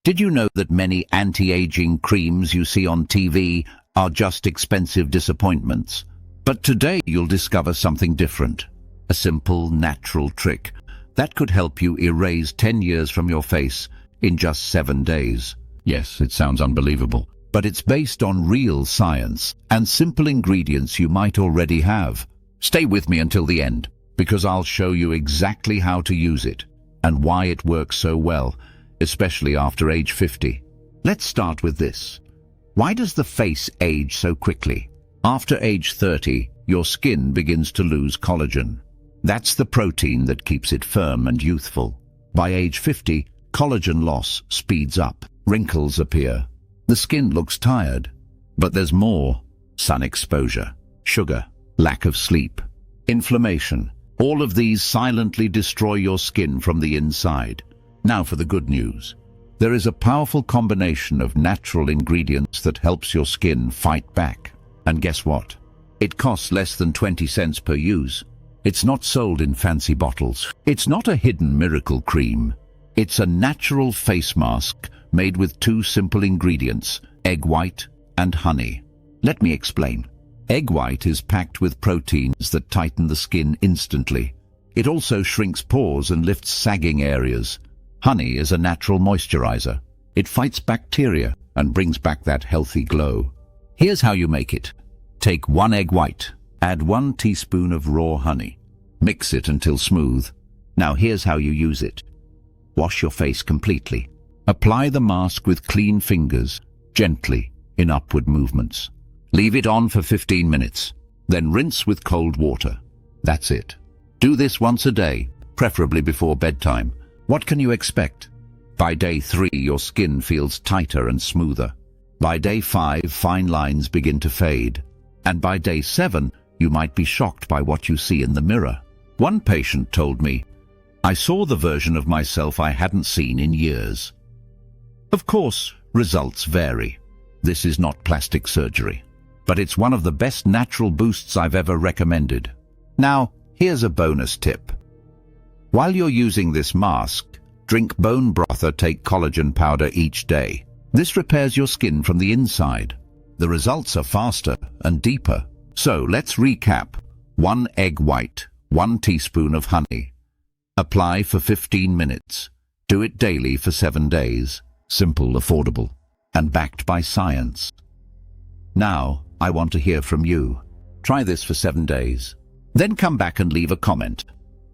Did you know that many anti-aging creams you see on TV are just expensive disappointments? But today you'll discover something different. A simple, natural trick that could help you erase 10 years from your face in just 7 days. Yes, it sounds unbelievable, but it's based on real science and simple ingredients you might already have. Stay with me until the end, because I'll show you exactly how to use it and why it works so well, especially after age 50. Let's start with this. Why does the face age so quickly? After age 30, your skin begins to lose collagen. That's the protein that keeps it firm and youthful. By age 50, collagen loss speeds up. Wrinkles appear. The skin looks tired. But there's more. Sun exposure, sugar, lack of sleep, inflammation. All of these silently destroy your skin from the inside. Now for the good news. There is a powerful combination of natural ingredients that helps your skin fight back. And guess what? It costs less than 20 cents per use. It's not sold in fancy bottles. It's not a hidden miracle cream. It's a natural face mask made with 2 simple ingredients, egg white and honey. Let me explain. Egg white is packed with proteins that tighten the skin instantly. It also shrinks pores and lifts sagging areas. Honey is a natural moisturizer. It fights bacteria and brings back that healthy glow. Here's how you make it. Take 1 egg white. Add 1 teaspoon of raw honey. Mix it until smooth. Now here's how you use it. Wash your face completely. Apply the mask with clean fingers, gently, in upward movements. Leave it on for 15 minutes. Then rinse with cold water. That's it. Do this once a day, preferably before bedtime. What can you expect? By day 3, your skin feels tighter and smoother. By day 5, fine lines begin to fade. And by day 7, you might be shocked by what you see in the mirror. One patient told me, "I saw the version of myself I hadn't seen in years." Of course, results vary. This is not plastic surgery, but it's one of the best natural boosts I've ever recommended. Now, here's a bonus tip. While you're using this mask, drink bone broth or take collagen powder each day. This repairs your skin from the inside. The results are faster and deeper. So let's recap. 1 egg white, 1 teaspoon of honey. Apply for 15 minutes. Do it daily for 7 days. Simple, affordable, and backed by science. Now, I want to hear from you. Try this for 7 days. Then come back and leave a comment.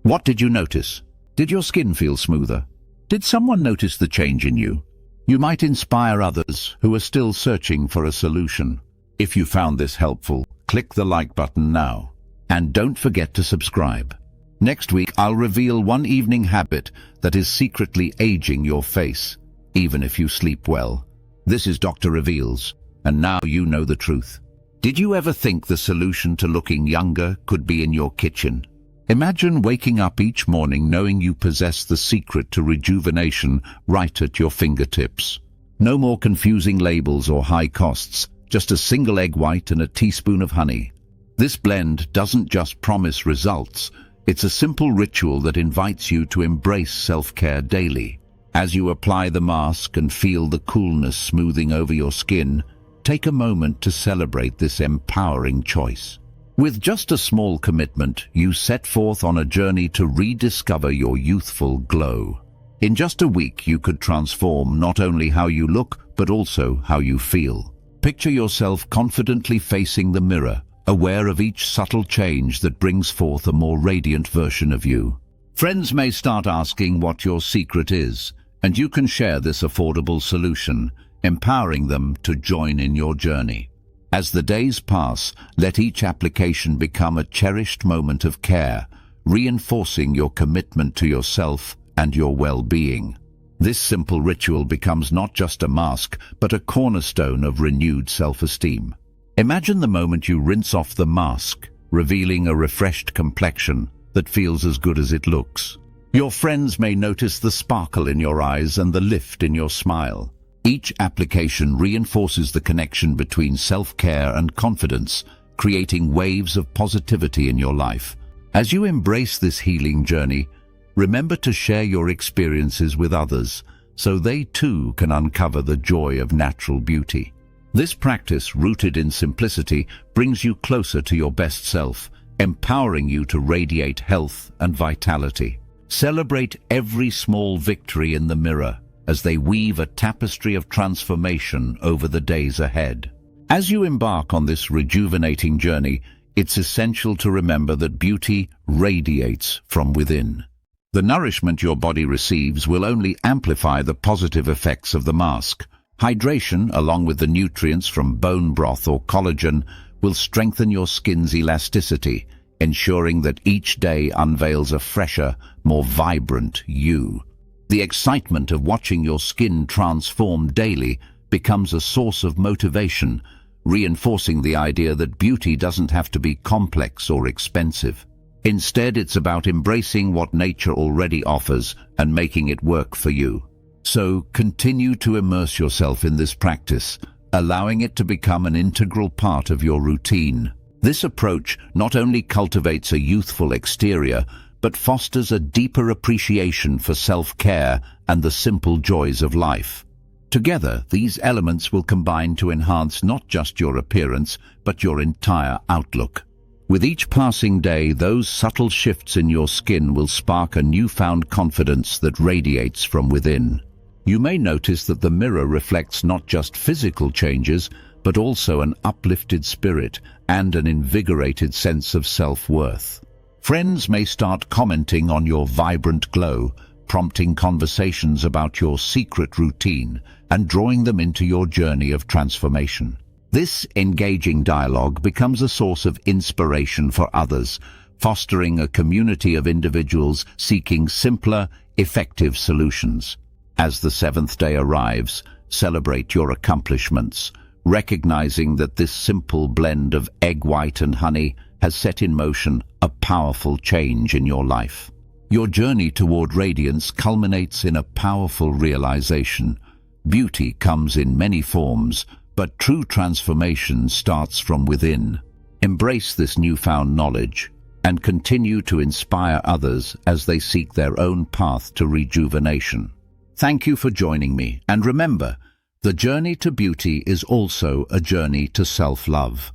What did you notice? Did your skin feel smoother? Did someone notice the change in you? You might inspire others who are still searching for a solution. If you found this helpful, click the like button now. And don't forget to subscribe. Next week, I'll reveal one evening habit that is secretly aging your face, even if you sleep well. This is Dr. Reveals, and now you know the truth. Did you ever think the solution to looking younger could be in your kitchen? Imagine waking up each morning knowing you possess the secret to rejuvenation right at your fingertips. No more confusing labels or high costs, just a single egg white and a teaspoon of honey. This blend doesn't just promise results, it's a simple ritual that invites you to embrace self-care daily. As you apply the mask and feel the coolness smoothing over your skin, take a moment to celebrate this empowering choice. With just a small commitment, you set forth on a journey to rediscover your youthful glow. In just a week, you could transform not only how you look, but also how you feel. Picture yourself confidently facing the mirror, aware of each subtle change that brings forth a more radiant version of you. Friends may start asking what your secret is, and you can share this affordable solution, empowering them to join in your journey. As the days pass, let each application become a cherished moment of care, reinforcing your commitment to yourself and your well-being. This simple ritual becomes not just a mask, but a cornerstone of renewed self-esteem. Imagine the moment you rinse off the mask, revealing a refreshed complexion that feels as good as it looks. Your friends may notice the sparkle in your eyes and the lift in your smile. Each application reinforces the connection between self-care and confidence, creating waves of positivity in your life. As you embrace this healing journey, remember to share your experiences with others, so they too can uncover the joy of natural beauty. This practice, rooted in simplicity, brings you closer to your best self, empowering you to radiate health and vitality. Celebrate every small victory in the mirror as they weave a tapestry of transformation over the days ahead. As you embark on this rejuvenating journey, it's essential to remember that beauty radiates from within. The nourishment your body receives will only amplify the positive effects of the mask. Hydration, along with the nutrients from bone broth or collagen, will strengthen your skin's elasticity, ensuring that each day unveils a fresher, more vibrant you. The excitement of watching your skin transform daily becomes a source of motivation, reinforcing the idea that beauty doesn't have to be complex or expensive. Instead, it's about embracing what nature already offers and making it work for you. So continue to immerse yourself in this practice, allowing it to become an integral part of your routine. This approach not only cultivates a youthful exterior, but fosters a deeper appreciation for self-care and the simple joys of life. Together, these elements will combine to enhance not just your appearance, but your entire outlook. With each passing day, those subtle shifts in your skin will spark a newfound confidence that radiates from within. You may notice that the mirror reflects not just physical changes, but also an uplifted spirit and an invigorated sense of self-worth. Friends may start commenting on your vibrant glow, prompting conversations about your secret routine and drawing them into your journey of transformation. This engaging dialogue becomes a source of inspiration for others, fostering a community of individuals seeking simpler, effective solutions. As the seventh day arrives, celebrate your accomplishments, recognizing that this simple blend of egg white and honey has set in motion a powerful change in your life. Your journey toward radiance culminates in a powerful realization. Beauty comes in many forms, but true transformation starts from within. Embrace this newfound knowledge and continue to inspire others as they seek their own path to rejuvenation. Thank you for joining me, and remember, the journey to beauty is also a journey to self-love.